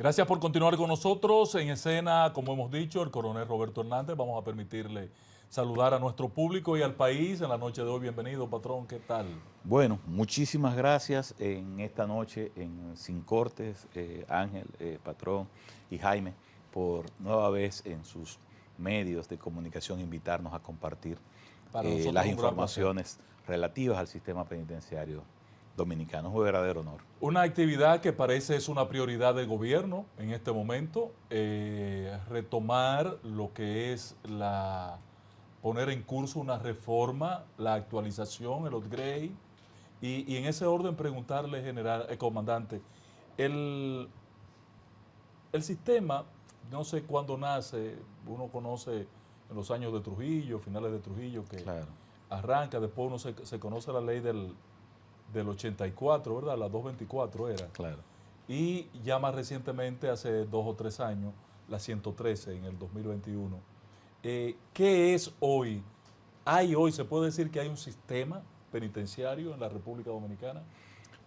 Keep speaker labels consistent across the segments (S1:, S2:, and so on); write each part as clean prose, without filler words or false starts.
S1: Gracias por continuar con nosotros. En escena, como hemos dicho, el coronel Roberto Hernández. Vamos a permitirle saludar a nuestro público y al país en la noche de hoy. Bienvenido, patrón. ¿Qué tal?
S2: Bueno, muchísimas gracias en esta noche en Sin Cortes, Ángel, Patrón y Jaime, por nueva vez en sus medios de comunicación invitarnos a compartir
S1: Para nosotros
S2: las
S1: un gran placer.
S2: informaciones relativas al sistema penitenciario dominicano. Es un verdadero honor.
S1: Una actividad que parece es una prioridad del gobierno en este momento, retomar lo que es poner en curso una reforma, la actualización, el upgrade, y en ese orden preguntarle, comandante, el, el sistema, no sé cuándo nace, uno conoce en los años de Trujillo, finales de Trujillo, que
S2: Claro.
S1: arranca, después uno se conoce la ley del 84, ¿verdad? La 224 era.
S2: Claro.
S1: Y ya más recientemente, hace 2 o 3 años, la 113 en el 2021. ¿Qué es hoy? Se puede decir que hay un sistema penitenciario en la República Dominicana.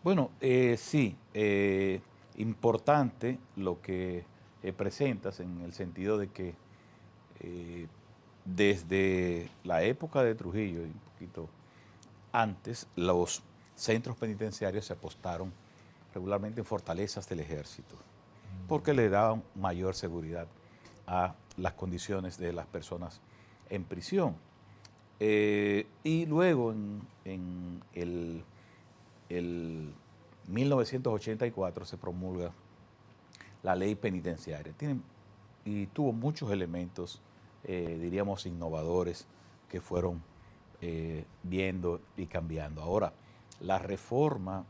S2: Bueno, sí, importante lo que presentas en el sentido de que eh, desde la época de Trujillo y un poquito antes, los centros penitenciarios se apostaron regularmente en fortalezas del ejército, porque le daban mayor seguridad a las condiciones de las personas en prisión. Y luego en el 1984 se promulga la ley penitenciaria. Y tuvo muchos elementos, diríamos, innovadores que fueron viendo y cambiando. Ahora, la reforma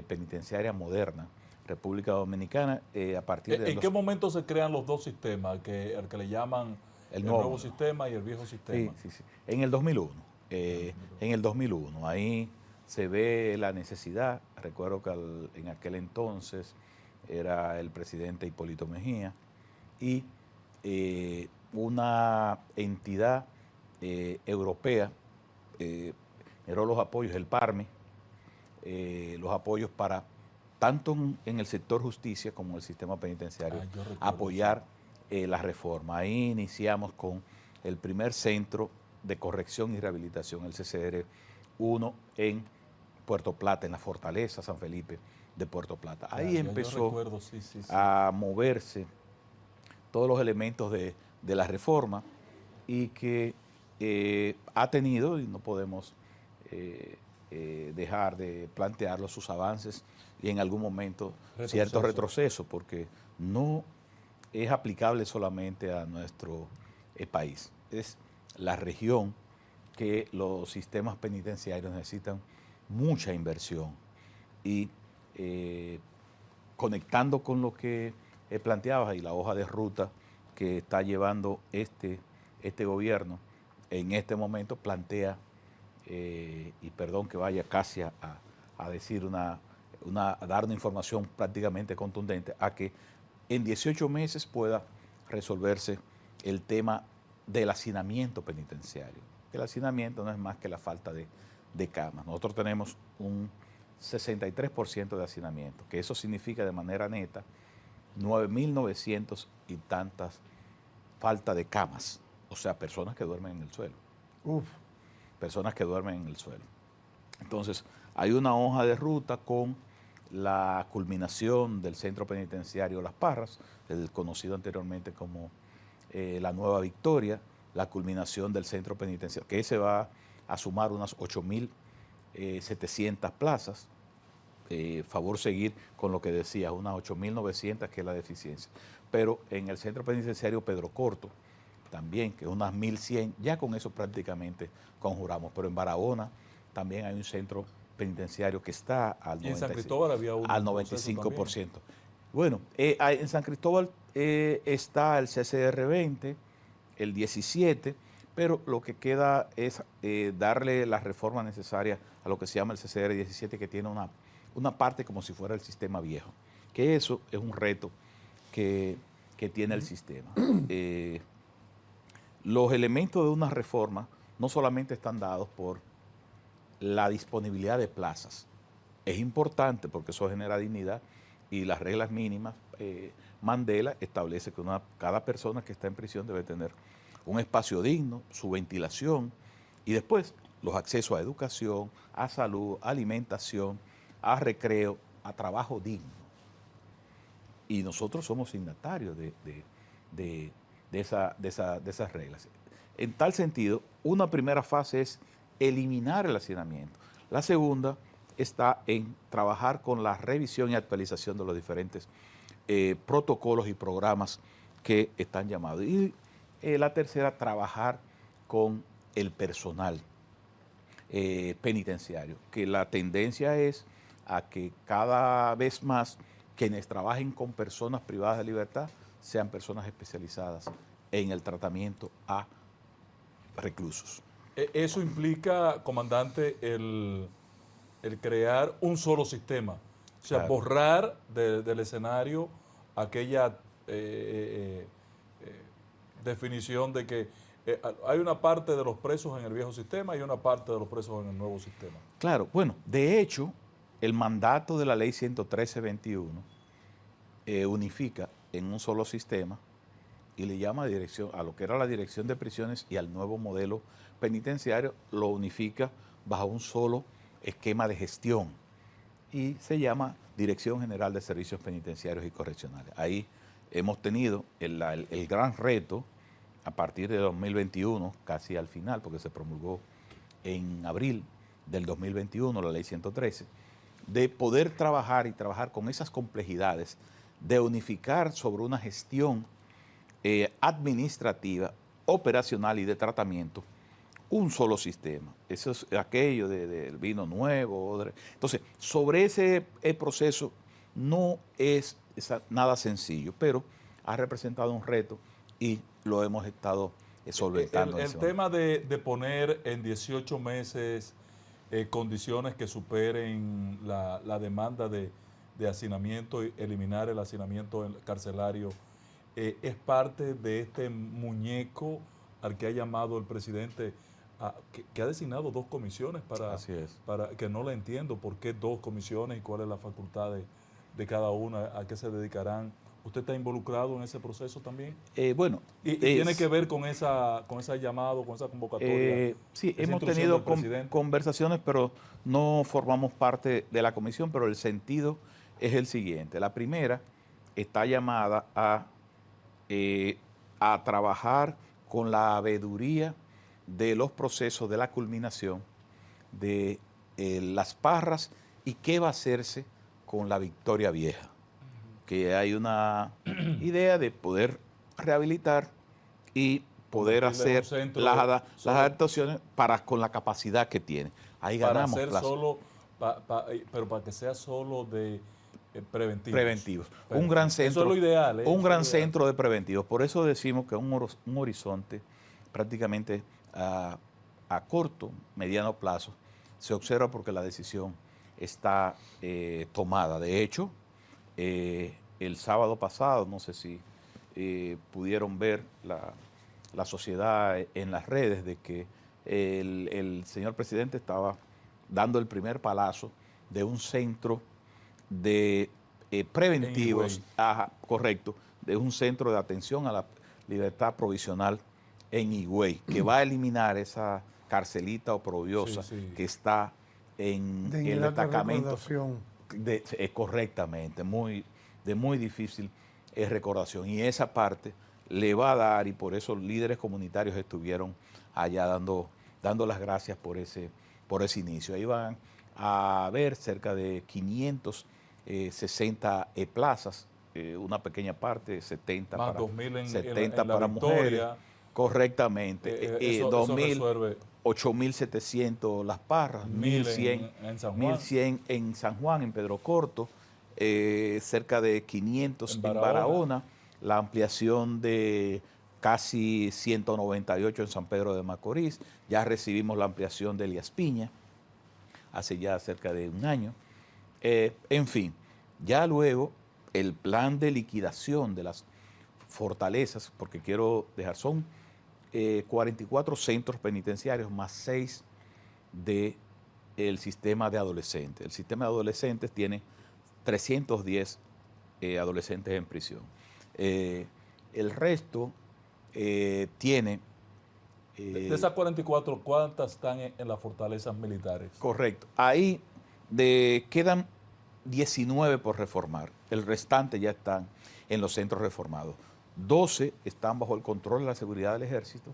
S2: penitenciaria moderna, República Dominicana, a partir de...
S1: ¿En qué momento se crean los dos sistemas, al que le llaman el nuevo sistema y el viejo sistema?
S2: Sí. En el 2001. En el 2001. Ahí se ve la necesidad. Recuerdo que en aquel entonces era el presidente Hipólito Mejía y una entidad europea generó los apoyos, el PARME, los apoyos para, tanto en el sector justicia como en el sistema penitenciario, apoyar la reforma. Ahí iniciamos con el primer centro de corrección y rehabilitación, el CCR-1 en Puerto Plata, en la Fortaleza San Felipe de Puerto Plata. Ahí empezó a moverse todos los elementos de la reforma y que ha tenido, y no podemos dejar de plantearlo, sus avances y en algún momento cierto retroceso, porque no es aplicable solamente a nuestro país. Es la región que los sistemas penitenciarios necesitan mucha inversión y conectando con lo que planteabas y la hoja de ruta que está llevando este gobierno en este momento plantea, y perdón que vaya casi a decir a dar una información prácticamente contundente, a que en 18 meses pueda resolverse el tema del hacinamiento penitenciario. El hacinamiento no es más que la falta de camas. Nosotros tenemos un 63% de hacinamiento, que eso significa de manera neta 9.900 y tantas falta de camas, o sea, personas que duermen en el suelo. Personas que duermen en el suelo. Entonces, hay una hoja de ruta con la culminación del centro penitenciario Las Parras, el conocido anteriormente como la Nueva Victoria, la culminación del centro penitenciario, que se va a sumar unas 8.700 plazas. Favor seguir con lo que decía, unas 8.900 que es la deficiencia. Pero en el centro penitenciario Pedro Corto, también, que es unas 1.100, ya con eso prácticamente conjuramos. Pero en Barahona también hay un centro penitenciario que está al 95%.
S1: ¿Y en San Cristóbal había uno?
S2: Al 95%. Bueno, en San Cristóbal está el CCR-20, el 17, pero lo que queda es darle la reforma necesaria a lo que se llama el CCR-17, que tiene una parte como si fuera el sistema viejo. Que eso es un reto que tiene el sistema. Los elementos de una reforma no solamente están dados por la disponibilidad de plazas. Es importante porque eso genera dignidad y las reglas mínimas, Mandela establece que cada persona que está en prisión debe tener un espacio digno, su ventilación y después los accesos a educación, a salud, a alimentación, a recreo, a trabajo digno. Y nosotros somos signatarios de esas reglas. En tal sentido, una primera fase es eliminar el hacinamiento. La segunda está en trabajar con la revisión y actualización de los diferentes protocolos y programas que están llamados. Y la tercera, trabajar con el personal penitenciario, que la tendencia es a que cada vez más quienes trabajen con personas privadas de libertad sean personas especializadas en el tratamiento a reclusos.
S1: Eso implica, comandante, el crear un solo sistema. O sea, claro, borrar del escenario aquella definición de que hay una parte de los presos en el viejo sistema y una parte de los presos en el nuevo sistema.
S2: Claro, bueno, de hecho, el mandato de la ley 113-21 unifica en un solo sistema y le llama dirección a lo que era la dirección de prisiones y al nuevo modelo penitenciario, lo unifica bajo un solo esquema de gestión y se llama Dirección General de Servicios Penitenciarios y Correccionales. Ahí hemos tenido el gran reto a partir de 2021, casi al final, porque se promulgó en abril del 2021 la ley 113, de poder trabajar con esas complejidades, de unificar sobre una gestión administrativa, operacional y de tratamiento un solo sistema. Eso es aquello del vino nuevo. Entonces, sobre ese proceso no es nada sencillo, pero ha representado un reto y lo hemos estado solventando.
S1: El tema de poner en 18 meses condiciones que superen la demanda de hacinamiento y eliminar el hacinamiento carcelario es parte de este muñeco al que ha llamado el presidente, que ha designado 2 comisiones para que no le entiendo por qué 2 comisiones y cuál es la facultad de cada una, a qué se dedicarán. ¿Usted está involucrado en ese proceso también?
S2: Bueno.
S1: ¿Y tiene que ver con ese llamado, con esa convocatoria?
S2: Sí, hemos tenido conversaciones, pero no formamos parte de la comisión, pero el sentido es el siguiente. La primera está llamada a trabajar con la veeduría de los procesos de la culminación de las Parras y qué va a hacerse con la Victoria Vieja. Que hay una idea de poder rehabilitar y poder hacer las adaptaciones con la capacidad que tiene. Ahí ganamos
S1: plazo. Pero para que sea solo de preventivos.
S2: Un gran centro,
S1: eso es lo ideal.
S2: Un gran centro de preventivos. Por eso decimos que es un horizonte prácticamente a corto, mediano plazo se observa porque la decisión está tomada. De hecho, el sábado pasado, no sé si pudieron ver la sociedad en las redes de que el señor presidente estaba dando el primer palazo de un centro de preventivos, correcto, de un centro de atención a la libertad provisional en Higüey, que va a eliminar esa carcelita oprobiosa que está en el destacamento. Correctamente, de muy difícil recordación. Y esa parte le va a dar, y por eso líderes comunitarios estuvieron allá dando las gracias por ese inicio. Ahí van a haber cerca de 560 plazas, una pequeña parte, 70
S1: más
S2: para,
S1: 2000
S2: 70
S1: en
S2: para mujeres. Correctamente. 8.700 Las Parras, 1.100 en San Juan, en Pedro Corto, cerca de 500 en Barahona, la ampliación de casi 198 en San Pedro de Macorís, ya recibimos la ampliación de Elías Piña, hace ya cerca de un año. En fin, ya luego el plan de liquidación de las fortalezas, porque quiero dejar, son 44 centros penitenciarios más 6 del sistema de adolescentes. El sistema de adolescentes tiene 310 adolescentes en prisión. El resto tiene...
S1: de esas 44, ¿cuántas están en las fortalezas militares?
S2: Correcto. Ahí quedan 19 por reformar. El restante ya están en los centros reformados. 12 están bajo el control de la seguridad del Ejército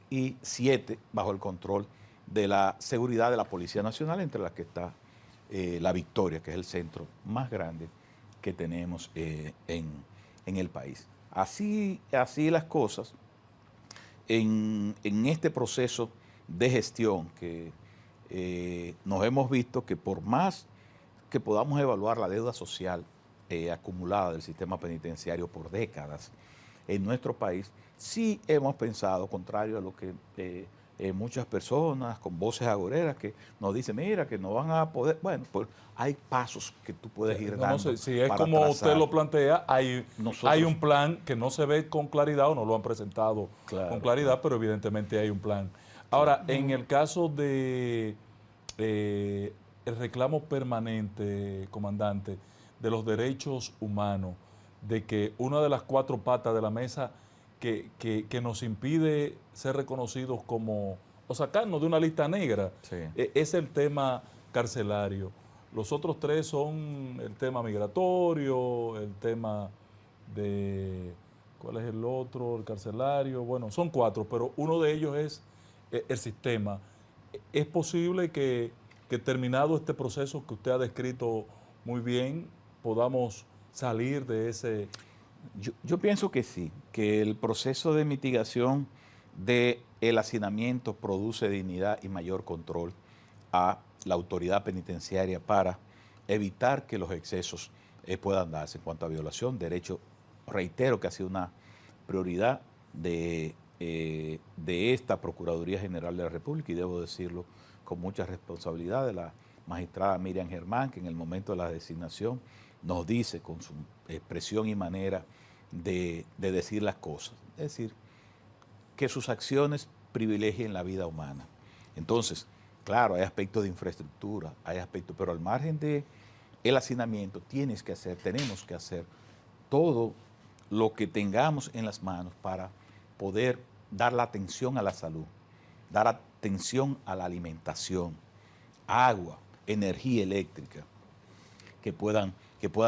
S2: y 7 bajo el control de la seguridad de la Policía Nacional, entre las que está La Victoria, que es el centro más grande que tenemos en el país. Así las cosas, en este proceso de gestión que nos hemos visto que por más que podamos evaluar la deuda social acumulada del sistema penitenciario por décadas en nuestro país, sí hemos pensado, contrario a lo que muchas personas con voces agoreras que nos dicen, mira, que no van a poder, bueno, pues hay pasos que tú puedes ir dando.
S1: No sé, si es
S2: para
S1: como
S2: trazar.
S1: usted lo plantea, hay un plan que no se ve con claridad o no lo han presentado con claridad, pero evidentemente hay un plan. Ahora, en el caso de el reclamo permanente, comandante, de los derechos humanos, de que una de las 4 patas de la mesa que nos impide ser reconocidos como, o sacarnos de una lista negra,
S2: Sí.
S1: Es el tema carcelario. Los otros 3 son el tema migratorio, el tema de, ¿cuál es el otro? El carcelario. Bueno, son 4, pero uno de ellos es el sistema. ¿Es posible que terminado este proceso que usted ha descrito muy bien, podamos salir de ese?
S2: Yo pienso que sí, que el proceso de mitigación del hacinamiento produce dignidad y mayor control a la autoridad penitenciaria para evitar que los excesos puedan darse en cuanto a violación. Derecho, reitero que ha sido una prioridad de esta Procuraduría General de la República, y debo decirlo con mucha responsabilidad, de la magistrada Miriam Germán, que en el momento de la designación nos dice con su expresión y manera de decir las cosas. Es decir, que sus acciones privilegien la vida humana. Entonces, claro, hay aspectos de infraestructura, hay aspectos, pero al margen de el hacinamiento tenemos que hacer todo lo que tengamos en las manos para poder dar la atención a la salud, dar atención a la alimentación, agua, energía eléctrica, que puedan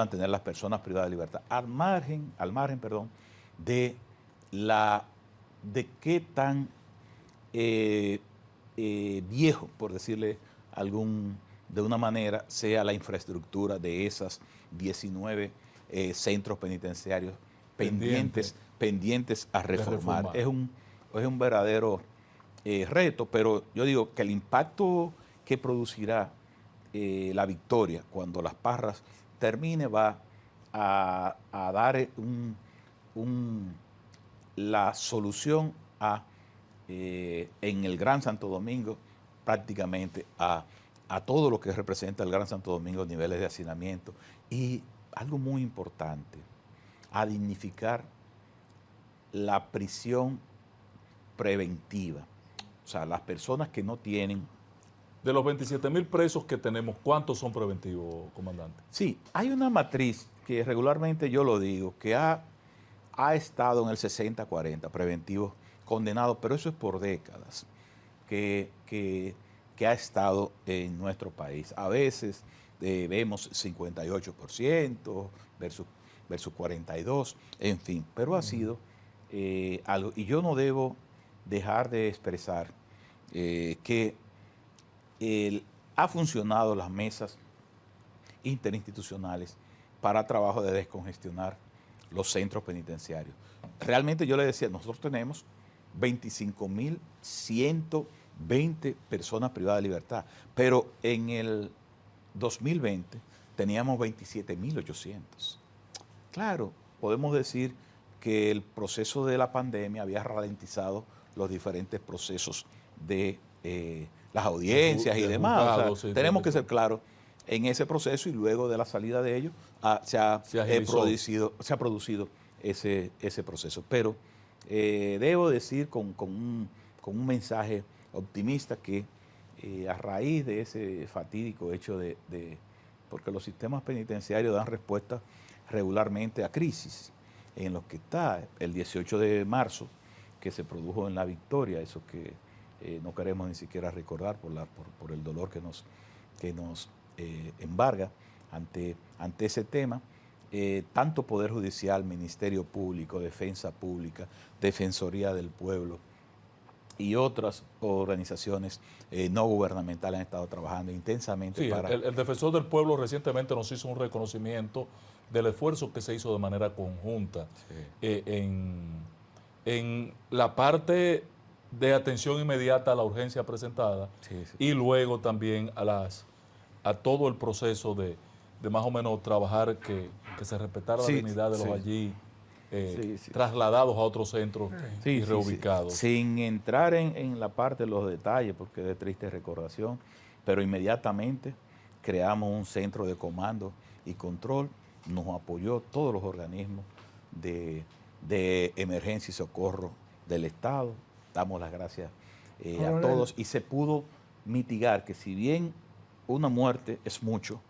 S2: tener las personas privadas de libertad, al margen, de qué tan viejo, por decirle de una manera, sea la infraestructura de esas 19 centros penitenciarios pendientes a reformar. Es un verdadero reto, pero yo digo que el impacto que producirá La Victoria cuando Las Parras termine va a dar la solución en el Gran Santo Domingo prácticamente a todo lo que representa el Gran Santo Domingo, niveles de hacinamiento, y algo muy importante, a dignificar la prisión preventiva. O sea, las personas que no tienen...
S1: De los 27,000 presos que tenemos, ¿cuántos son preventivos, comandante?
S2: Sí, hay una matriz que regularmente yo lo digo, que ha estado en el 60-40, preventivos condenados, pero eso es por décadas, que ha estado en nuestro país. A veces vemos 58% versus 42%, en fin, pero ha sido algo. Y yo no debo dejar de expresar que ha funcionado las mesas interinstitucionales para trabajo de descongestionar los centros penitenciarios. Realmente yo le decía, nosotros tenemos 25.120 personas privadas de libertad, pero en el 2020 teníamos 27.800. Claro, podemos decir que el proceso de la pandemia había ralentizado los diferentes procesos de las audiencias y demás. O sea, tenemos que ser claros en ese proceso, y luego de la salida de ellos se ha producido ese proceso. Pero debo decir con un mensaje optimista que a raíz de ese fatídico hecho de porque los sistemas penitenciarios dan respuesta regularmente a crisis, en los que está el 18 de marzo, que se produjo en La Victoria, eso que no queremos ni siquiera recordar por el dolor que nos embarga ante ese tema. Tanto Poder Judicial, Ministerio Público, Defensa Pública, Defensoría del Pueblo y otras organizaciones no gubernamentales han estado trabajando intensamente.
S1: Sí,
S2: para...
S1: el Defensor del Pueblo recientemente nos hizo un reconocimiento del esfuerzo que se hizo de manera conjunta en la parte de atención inmediata a la urgencia presentada y luego también a todo el proceso de más o menos trabajar que se respetara la dignidad de los allí trasladados a otros centros y reubicados.
S2: Sin entrar en la parte de los detalles, porque es de triste recordación, pero inmediatamente creamos un centro de comando y control, nos apoyó todos los organismos de emergencia y socorro del Estado, damos las gracias a todos, y se pudo mitigar que, si bien una muerte es mucho,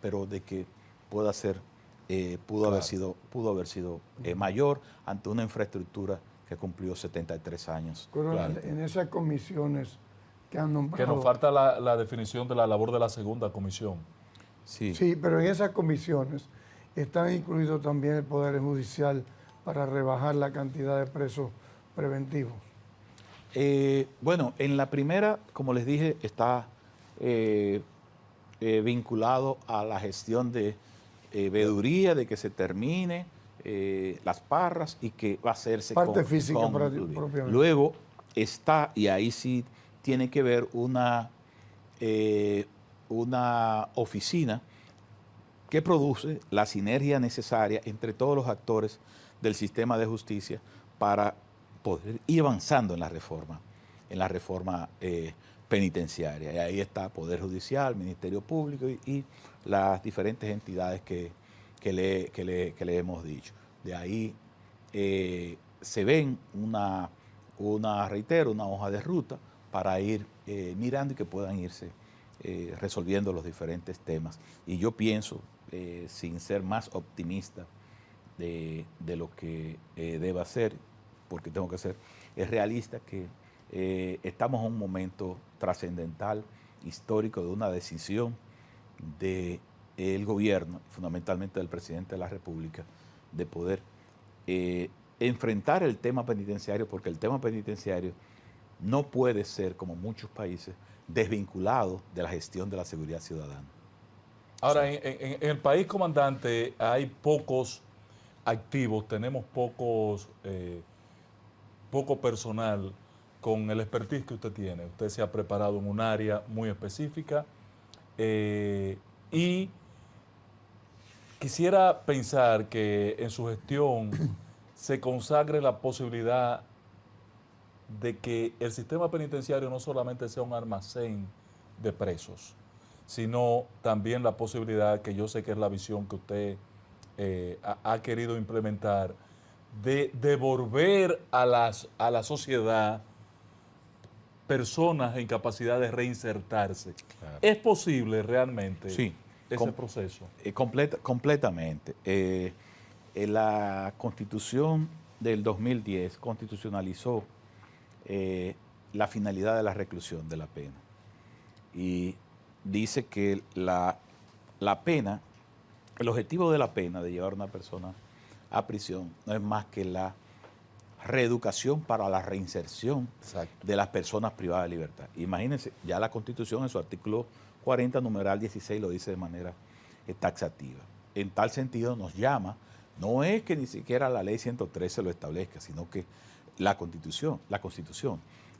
S2: pero de que pueda ser, pudo haber sido mayor ante una infraestructura que cumplió 73 años.
S3: Coronel, en esas comisiones que han nombrado...
S1: Que nos falta la definición de la labor de la segunda comisión.
S3: Sí, pero en esas comisiones están incluidos también el Poder Judicial para rebajar la cantidad de presos preventivos.
S2: Bueno, en la primera, como les dije, está vinculado a la gestión de veeduría, de que se termine las parras y que va a hacerse
S3: parte física propiamente.
S2: Luego está, y ahí sí tiene que ver una oficina que produce la sinergia necesaria entre todos los actores del sistema de justicia para poder ir avanzando en la reforma penitenciaria. Y ahí está Poder Judicial, Ministerio Público y las diferentes entidades que le hemos dicho. De ahí se ven una hoja de ruta para ir mirando y que puedan irse resolviendo los diferentes temas. Y yo pienso, sin ser más optimista de lo que deba ser, porque tengo que ser realista, que estamos en un momento trascendental, histórico, de una decisión del gobierno, fundamentalmente del presidente de la República, de poder enfrentar el tema penitenciario, porque el tema penitenciario no puede ser, como muchos países, desvinculado de la gestión de la seguridad ciudadana.
S1: Ahora, en el país, comandante, hay pocos activos, tenemos poco personal con el expertise que usted tiene. Usted se ha preparado en un área muy específica y quisiera pensar que en su gestión se consagre la posibilidad de que el sistema penitenciario no solamente sea un almacén de presos, sino también la posibilidad, que yo sé que es la visión que usted ha querido implementar, de devolver a la sociedad personas en capacidad de reinsertarse. Claro. ¿Es posible realmente ese proceso?
S2: Completamente. La Constitución del 2010 constitucionalizó la finalidad de la reclusión de la pena. Y dice que la pena, el objetivo de la pena, de llevar a una persona a prisión, no es más que la reeducación para la reinserción de las personas privadas de libertad. Imagínense, ya la Constitución en su artículo 40, numeral 16, lo dice de manera taxativa. En tal sentido nos llama, no es que ni siquiera la ley 113 lo establezca, sino que la Constitución.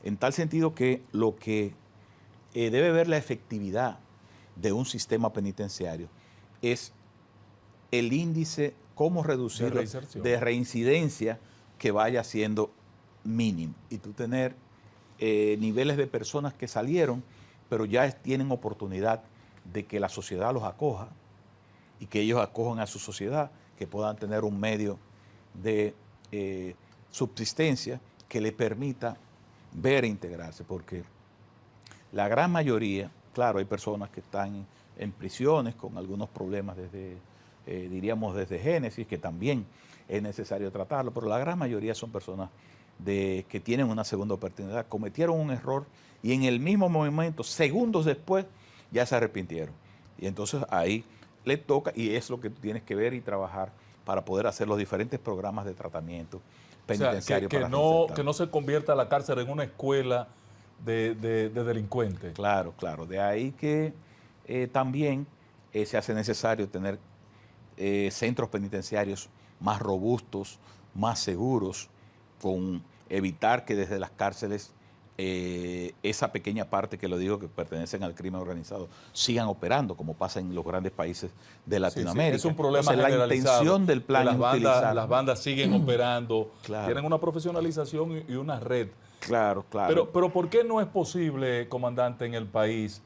S2: En tal sentido que lo que debe ver la efectividad de un sistema penitenciario es el índice, cómo reducirlo, de reincidencia, que vaya siendo mínimo. Y tú tener niveles de personas que salieron, pero ya tienen oportunidad de que la sociedad los acoja y que ellos acojan a su sociedad, que puedan tener un medio de subsistencia que le permita ver e integrarse, porque la gran mayoría, claro, hay personas que están en prisiones con algunos problemas diríamos desde génesis, que también es necesario tratarlo, pero la gran mayoría son personas que tienen una segunda oportunidad, cometieron un error y en el mismo momento, segundos después, ya se arrepintieron. Y entonces ahí le toca, y es lo que tú tienes que ver y trabajar para poder hacer los diferentes programas de tratamiento penitenciario.
S1: O sea, que no se convierta la cárcel en una escuela de delincuentes.
S2: Claro, claro. De ahí que también se hace necesario tener centros penitenciarios más robustos, más seguros, con evitar que desde las cárceles esa pequeña parte que lo digo que pertenecen al crimen organizado sigan operando, como pasa en los grandes países de Latinoamérica.
S1: Sí, sí. Es un problema
S2: Entonces, la intención del plan es utilizar.
S1: Las bandas siguen operando,
S2: Claro.
S1: tienen una profesionalización y una red.
S2: Claro, claro.
S1: Pero ¿por qué no es posible, comandante, en el país?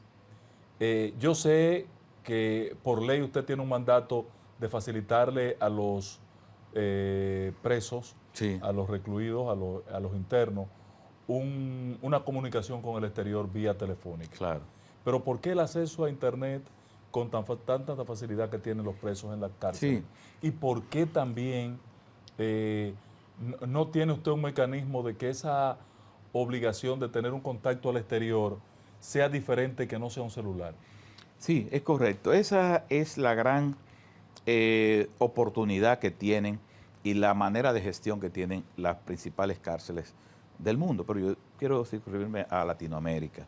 S1: Yo sé que por ley usted tiene un mandato de facilitarle a los presos,
S2: Sí.
S1: a los recluidos, a los internos, una comunicación con el exterior vía telefónica.
S2: Claro.
S1: Pero ¿por qué el acceso a Internet con tanta facilidad que tienen los presos en la cárcel?
S2: Sí.
S1: ¿Y por qué también no tiene usted un mecanismo de que esa obligación de tener un contacto al exterior sea diferente que no sea un celular?
S2: Sí, es correcto. Esa es la gran oportunidad que tienen y la manera de gestión que tienen las principales cárceles del mundo. Pero yo quiero circunscribirme a Latinoamérica.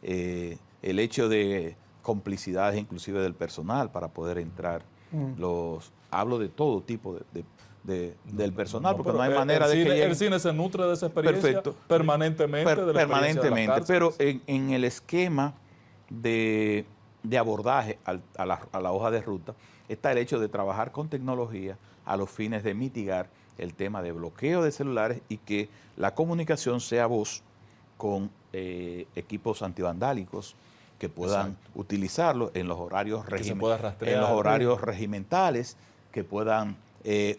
S2: El hecho de complicidades inclusive del personal para poder entrar. Hablo de todo tipo del personal, porque no hay manera de que llegue.
S1: El cine se nutre de esa experiencia.
S2: Perfecto.
S1: Permanentemente. De la
S2: permanentemente,
S1: experiencia de las
S2: pero en el esquema de abordaje a la hoja de ruta está el hecho de trabajar con tecnología a los fines de mitigar el tema de bloqueo de celulares y que la comunicación sea voz con equipos antivandálicos que puedan utilizarlo en los horarios regimentales, que puedan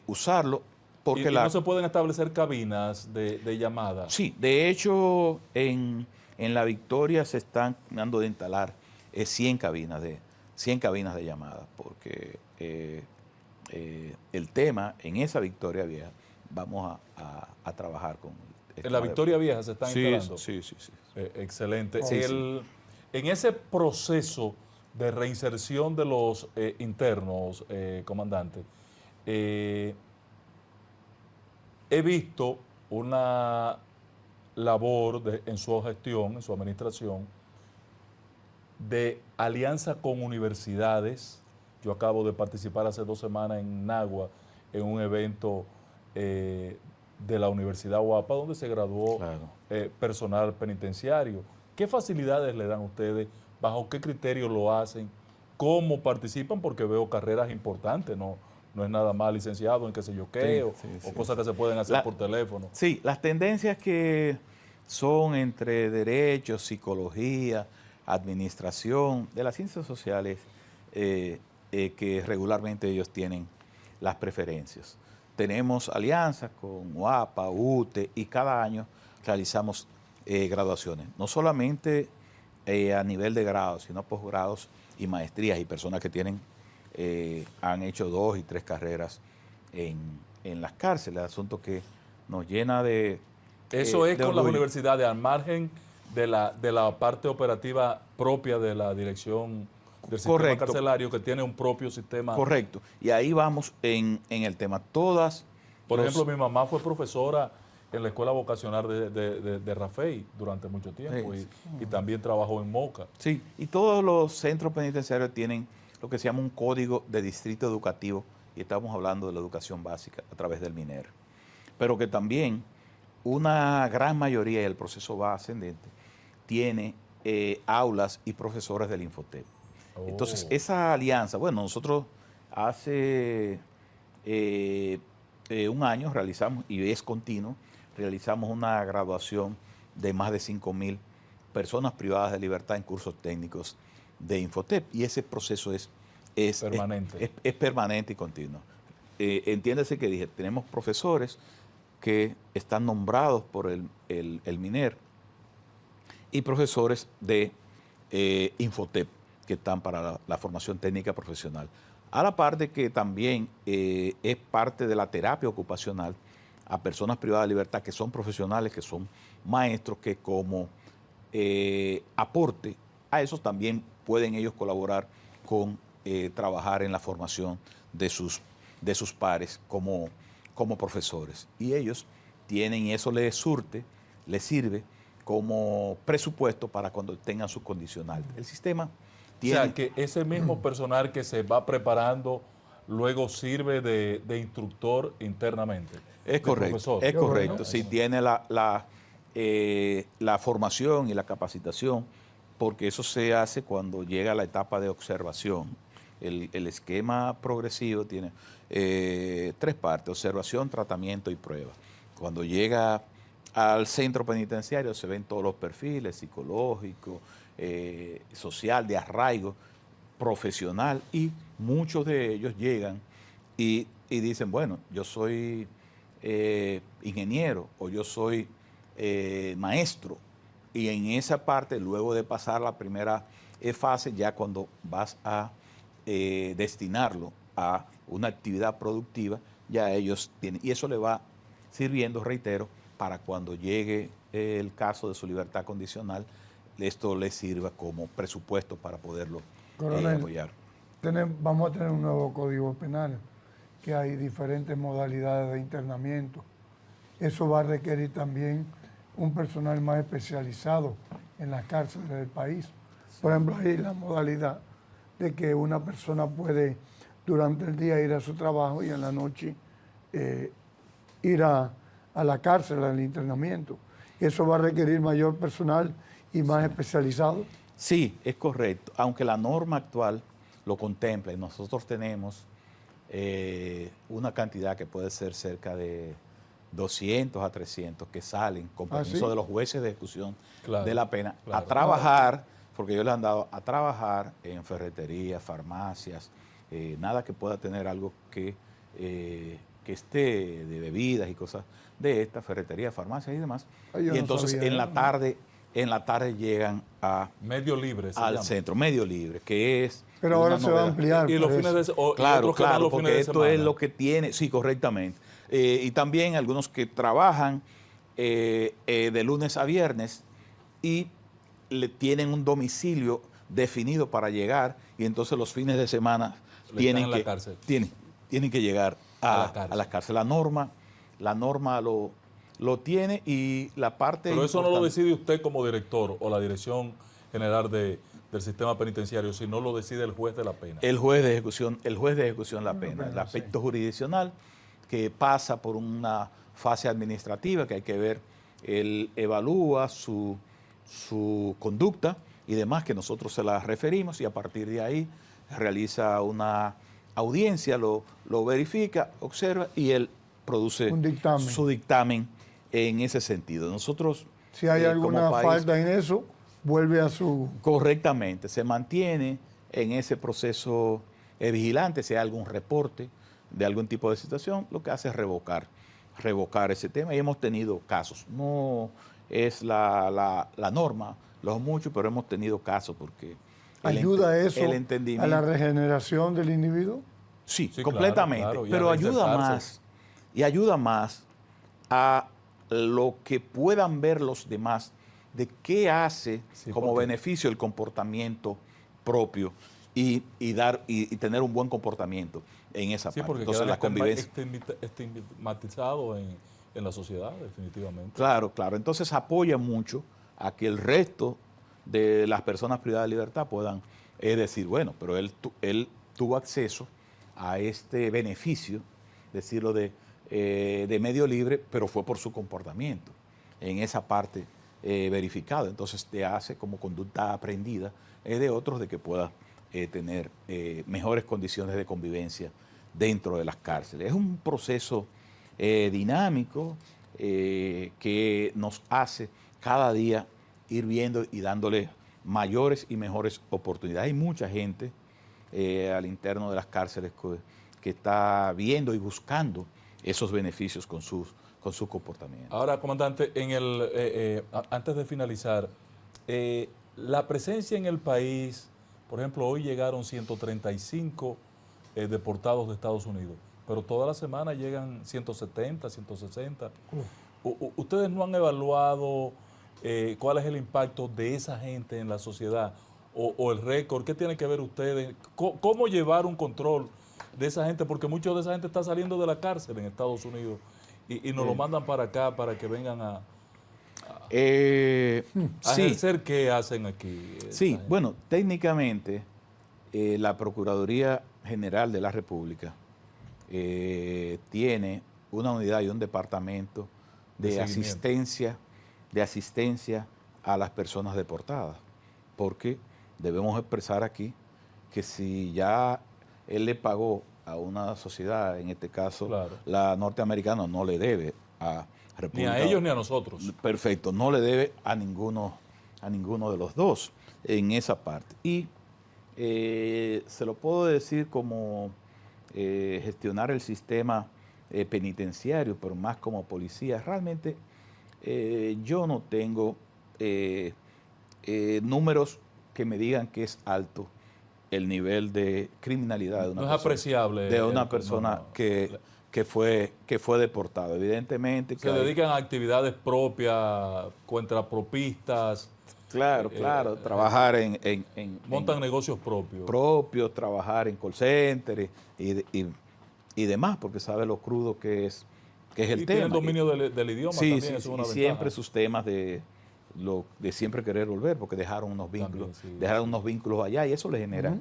S2: usarlo. Porque
S1: y no se pueden establecer cabinas de llamadas.
S2: Sí, de hecho en La Victoria se están dando de instalar 100 cabinas de llamadas, porque el tema en esa Victoria Vieja vamos a trabajar con...
S1: En la Victoria Vieja se están instalando.
S2: Sí.
S1: Excelente.
S2: Sí.
S1: En ese proceso de reinserción de los internos, comandante, he visto una labor en su gestión, en su administración, de alianza con universidades. Yo acabo de participar hace 2 semanas en Nagua, en un evento de la Universidad UAPA, donde se graduó personal penitenciario. ¿Qué facilidades le dan ustedes? ¿Bajo qué criterios lo hacen? ¿Cómo participan? Porque veo carreras importantes, no es nada más licenciado en qué sé yo qué, o cosas que se pueden hacer por teléfono. Sí,
S2: las tendencias que son entre derecho, psicología, administración, de las ciencias sociales, que regularmente ellos tienen las preferencias. Tenemos alianzas con UAPA, UTE, y cada año realizamos graduaciones, no solamente a nivel de grados, sino posgrados y maestrías, y personas que han hecho 2 y 3 carreras en las cárceles, asunto que nos llena de...
S1: Eso es con
S2: orgullo.
S1: las universidades, al margen de la parte operativa propia de la dirección del sistema carcelario, que tiene un propio sistema.
S2: Correcto. Y ahí vamos en el tema. Todas...
S1: Por ejemplo, mi mamá fue profesora en la escuela vocacional de Rafey durante mucho tiempo, y también trabajó en Moca.
S2: Sí, y todos los centros penitenciarios tienen lo que se llama un código de distrito educativo, y estamos hablando de la educación básica a través del MINER. Pero que también una gran mayoría, y el proceso va ascendente, tiene aulas y profesores del Infotep. Entonces, esa alianza, bueno, nosotros hace 1 año realizamos, y es continuo, realizamos una graduación de más de 5.000 personas privadas de libertad en cursos técnicos de Infotep, y ese proceso es permanente. Es permanente y continuo. Entiéndase que dije, tenemos profesores que están nombrados por el MINER y profesores de Infotep. que están para la formación técnica profesional. A la par de que también es parte de la terapia ocupacional a personas privadas de libertad que son profesionales, que son maestros, que como aporte a eso también pueden ellos colaborar con trabajar en la formación de sus pares como profesores. Y ellos tienen, y eso les sirve como presupuesto para cuando tengan su condicional. El sistema tiene...
S1: O sea, que ese mismo personal que se va preparando luego sirve de instructor internamente.
S2: Es correcto,
S1: profesor.
S2: es correcto. Si tiene la formación y la capacitación, porque eso se hace cuando llega a la etapa de observación. El esquema progresivo tiene 3 partes: observación, tratamiento y prueba. Cuando llega al centro penitenciario se ven todos los perfiles psicológicos, social, de arraigo, profesional, y muchos de ellos llegan y dicen, bueno, yo soy ingeniero o yo soy maestro, y en esa parte, luego de pasar la primera fase, ya cuando vas a destinarlo a una actividad productiva, ya ellos tienen, y eso le va sirviendo, reitero, para cuando llegue el caso de su libertad condicional, esto les sirva como presupuesto para poderlo apoyar.
S3: Vamos a tener un nuevo código penal, que hay diferentes modalidades de internamiento. Eso va a requerir también un personal más especializado en las cárceles del país. Por ejemplo, hay la modalidad de que una persona puede durante el día ir a su trabajo y en la noche ir a la cárcel, al internamiento. Eso va a requerir mayor personal y más especializado.
S2: Sí, es correcto, aunque la norma actual lo contempla y nosotros tenemos una cantidad que puede ser cerca de 200 a 300 que salen con permiso
S3: ¿sí?
S2: de los jueces de ejecución de la pena
S1: claro.
S2: a trabajar, porque ellos le han dado a trabajar en ferreterías, farmacias, nada que pueda tener algo que esté de bebidas y cosas de esta, ferretería, farmacias y demás.
S3: Ay,
S2: y entonces en la tarde llegan
S1: medio libre
S2: al centro, medio libre, que es...
S3: Pero ahora se va a ampliar.
S1: Y los fines de semana.
S2: Claro, porque esto es lo que tiene, sí, correctamente. Y también algunos que trabajan de lunes a viernes y tienen un domicilio definido para llegar, y entonces los fines de semana tienen que llegar a la cárcel. La norma lo tiene, y la parte...
S1: Pero eso no lo decide usted como director o la Dirección General del Sistema Penitenciario, sino lo decide el juez de la pena.
S2: El juez de ejecución de la pena, el aspecto jurisdiccional, que pasa por una fase administrativa que hay que ver, él evalúa su conducta y demás, que nosotros se la referimos, y a partir de ahí realiza una audiencia, lo verifica, observa, y él produce su dictamen en ese sentido. Nosotros,
S3: si hay alguna falta en eso, vuelve a su...
S2: Correctamente, se mantiene en ese proceso vigilante. Si hay algún reporte de algún tipo de situación, lo que hace es revocar ese tema, y hemos tenido casos. No es la norma, los muchos, pero hemos tenido casos porque...
S3: ¿Ayuda eso a la regeneración del individuo?
S2: Sí, completamente, claro, pero ayuda más a lo que puedan ver los demás de qué hace como beneficio el comportamiento propio y tener un buen comportamiento en esa parte.
S1: Porque
S2: entonces la convivencia
S1: estigmatizado en la sociedad, definitivamente.
S2: Claro. Entonces apoya mucho a que el resto de las personas privadas de libertad puedan decir, bueno, pero él tuvo acceso a este beneficio, decirlo de medio libre, pero fue por su comportamiento en esa parte verificada. Entonces te hace como conducta aprendida de otros, de que pueda tener mejores condiciones de convivencia dentro de las cárceles. Es un proceso dinámico que nos hace cada día ir viendo y dándole mayores y mejores oportunidades. Hay mucha gente al interno de las cárceles que está viendo y buscando esos beneficios con su comportamiento.
S1: Ahora, comandante, antes de finalizar, la presencia en el país Por ejemplo, hoy llegaron 135 deportados de Estados Unidos, pero toda la semana llegan 170, 160. ¿Ustedes no han evaluado cuál es el impacto de esa gente en la sociedad o el récord? ¿Qué tienen que ver ustedes? ¿Cómo llevar un control de esa gente? Porque mucha de esa gente está saliendo de la cárcel en Estados Unidos y nos lo mandan para acá para que vengan a
S2: sí,
S1: ejercer qué hacen aquí.
S2: sí. Bueno, técnicamente la Procuraduría General de la República tiene una unidad y un departamento de asistencia a las personas deportadas, porque debemos expresar aquí que si ya él le pagó a una sociedad, en este caso
S1: Claro.
S2: la norteamericana, no le debe a República.
S1: Ni a ellos ni a nosotros.
S2: Perfecto, no le debe a ninguno de los dos en esa parte. Y se lo puedo decir como gestionar el sistema penitenciario, pero más como policía. Realmente yo no tengo números que me digan que es alto el nivel de criminalidad de una
S1: No es
S2: persona,
S1: apreciable.
S2: de una persona
S1: no.
S2: que fue deportada. Evidentemente que
S1: Se dedican a actividades propias, contrapropistas.
S2: Claro, trabajar
S1: Montan negocios propios.
S2: Trabajar en call centers y demás, porque sabe lo crudo que es el tema.
S1: Tienen dominio del idioma
S2: sí,
S1: también,
S2: sí,
S1: eso es una
S2: y
S1: ventaja.
S2: siempre sus temas de siempre querer volver, porque dejaron unos vínculos, unos vínculos allá y eso le genera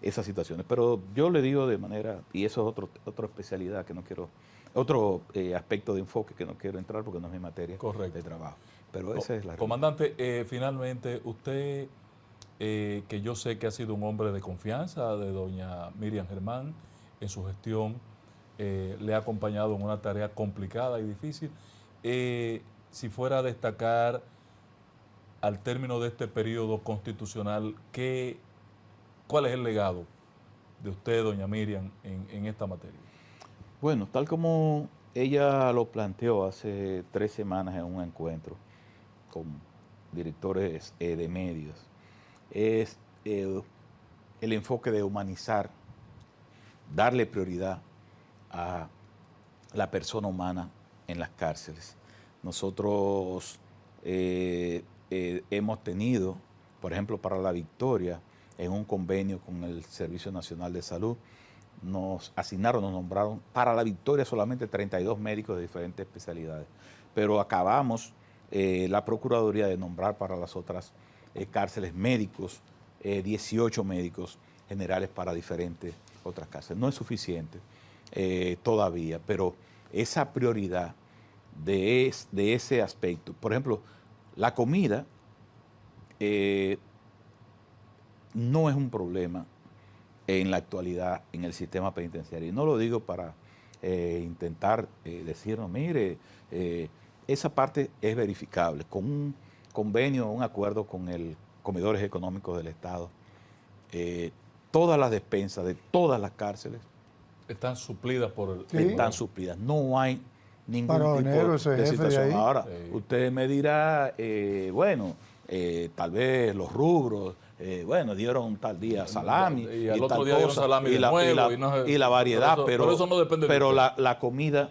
S2: esas situaciones. Pero yo le digo de manera, y eso es otra especialidad que no quiero, otro aspecto de enfoque que no quiero entrar porque no es mi materia de trabajo. Pero esa es la realidad.
S1: Comandante, finalmente, usted, que yo sé que ha sido un hombre de confianza de doña Miriam Germán en su gestión, le ha acompañado en una tarea complicada y difícil. Si fuera a destacar al término de este periodo constitucional, ¿cuál es el legado de usted, doña Miriam, en esta materia?
S2: Bueno, tal como ella lo planteó hace 3 semanas en un encuentro con directores de medios, es el enfoque de humanizar, darle prioridad a la persona humana en las cárceles. Nosotros hemos tenido, por ejemplo, para La Victoria, en un convenio con el Servicio Nacional de Salud, nos nombraron para La Victoria solamente 32 médicos de diferentes especialidades, pero acabamos la Procuraduría de nombrar para las otras cárceles médicos, 18 médicos generales para diferentes otras cárceles. No es suficiente todavía, pero esa prioridad de ese aspecto, por ejemplo, la comida no es un problema en la actualidad en el sistema penitenciario. Y no lo digo para intentar decirnos, mire, esa parte es verificable. Con un convenio, un acuerdo con el Comedores Económicos del Estado, todas las despensas de todas las cárceles
S1: están suplidas por el...
S3: Sí.
S2: Están suplidas. No hay ningún
S3: Paragonero,
S2: tipo de
S3: ese jefe de
S2: situación.
S3: ahí.
S2: Ahora,
S1: Sí.
S2: usted me dirá, tal vez los rubros, dieron tal día salami.
S1: Y al otro
S2: tal
S1: día dieron
S2: cosa,
S1: salami de nuevo,
S2: y la variedad,
S1: pero eso no depende de
S2: pero
S1: usted.
S2: la comida...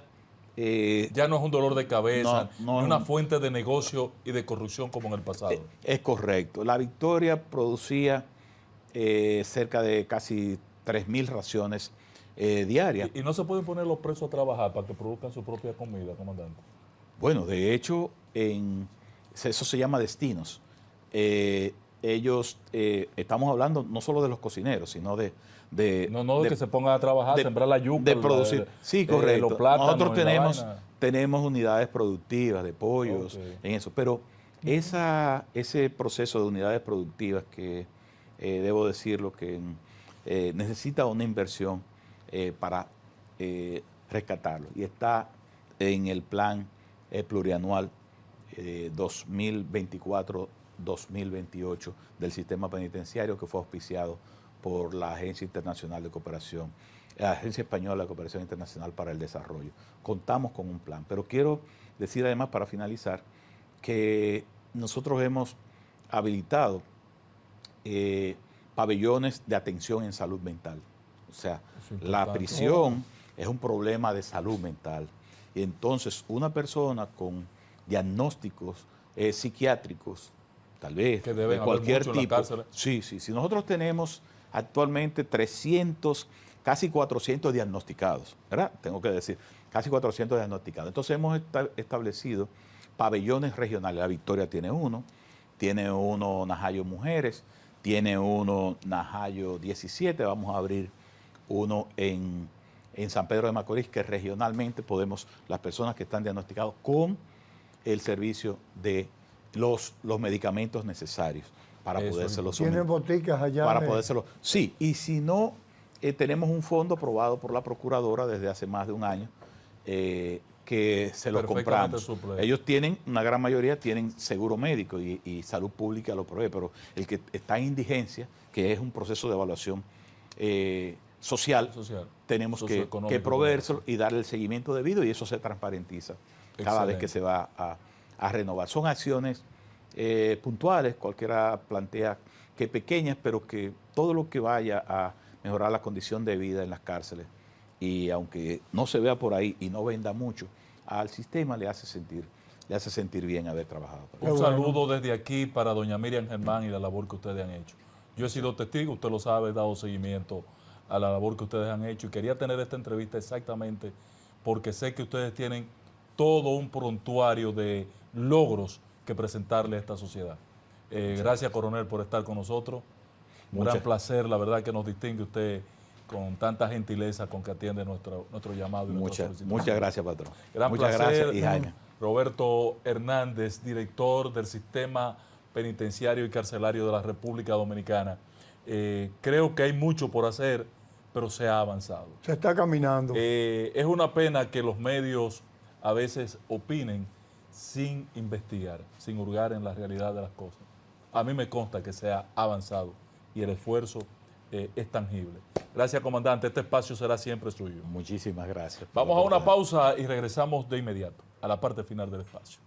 S1: ya no es un dolor de cabeza,
S2: no
S1: es
S2: es
S1: una
S2: un-
S1: fuente de negocio y de corrupción como en el pasado.
S2: Es correcto. La Victoria producía cerca de casi 3.000 raciones diarias.
S1: Y no se pueden poner los presos a trabajar para que produzcan su propia comida, comandante.
S2: Bueno, de hecho, eso se llama destinos. Ellos, estamos hablando no solo de los cocineros, sino de
S1: Que se pongan a trabajar, sembrar la yuca.
S2: de producir. Sí, correcto.
S1: Los plátanos.
S2: Nosotros
S1: y la vaina.
S2: tenemos unidades productivas de pollos,
S1: Ok.
S2: en eso. Pero ese proceso de unidades productivas que debo decirlo que necesita una inversión para rescatarlo. Y está en el plan plurianual 2024-2028 del sistema penitenciario que fue auspiciado por la Agencia Internacional de Cooperación, la Agencia Española de Cooperación Internacional para el Desarrollo. Contamos con un plan, pero quiero decir además para finalizar que nosotros hemos habilitado pabellones de atención en salud mental. O sea, la
S1: importante.
S2: prisión es un problema de salud mental. Y entonces una persona con diagnósticos psiquiátricos, tal vez,
S1: Que
S2: de
S1: deben haber
S2: cualquier
S1: mucho en la
S2: tipo.
S1: cárcel.
S2: Sí, sí. Si nosotros tenemos actualmente 300, casi 400 diagnosticados, ¿verdad? Tengo que decir, casi 400 diagnosticados. Entonces hemos establecido pabellones regionales. La Victoria tiene uno Najayo Mujeres, tiene uno Najayo 17, vamos a abrir uno en San Pedro de Macorís, que regionalmente podemos, las personas que están diagnosticadas con el servicio de los medicamentos necesarios para podérselos
S3: ¿Tienen boticas allá?
S2: para podérselo. Sí, y si no, tenemos un fondo aprobado por la Procuradora desde hace más de un año que se lo
S1: Perfectamente
S2: compramos.
S1: suple.
S2: Ellos tienen, una gran mayoría tienen seguro médico y salud pública lo provee, pero el que está en indigencia, que es un proceso de evaluación social, tenemos que proveérselo y darle el seguimiento debido y eso se transparentiza cada vez que se va a renovar. Son acciones puntuales, cualquiera plantea que pequeñas, pero que todo lo que vaya a mejorar la condición de vida en las cárceles y aunque no se vea por ahí y no venda mucho, al sistema le hace sentir bien haber trabajado.
S1: Un saludo desde aquí para doña Miriam Germán y la labor que ustedes han hecho. Yo he sido testigo, usted lo sabe, he dado seguimiento a la labor que ustedes han hecho y quería tener esta entrevista exactamente porque sé que ustedes tienen todo un prontuario de logros que presentarle a esta sociedad. Gracias, coronel, por estar con nosotros. Un gran placer, la verdad que nos distingue usted con tanta gentileza con que atiende nuestro llamado. Y
S2: muchas gracias, patrón.
S1: Muchas
S2: gracias, y Jaime.
S1: Roberto Hernández, director del Sistema Penitenciario y Carcelario de la República Dominicana. Creo que hay mucho por hacer, pero se ha avanzado.
S3: Se está caminando.
S1: Es una pena que los medios a veces opinen sin investigar, sin hurgar en la realidad de las cosas. A mí me consta que se ha avanzado y el esfuerzo es tangible. Gracias, comandante. Este espacio será siempre suyo.
S2: Muchísimas gracias.
S1: Vamos a una pausa y regresamos de inmediato a la parte final del espacio.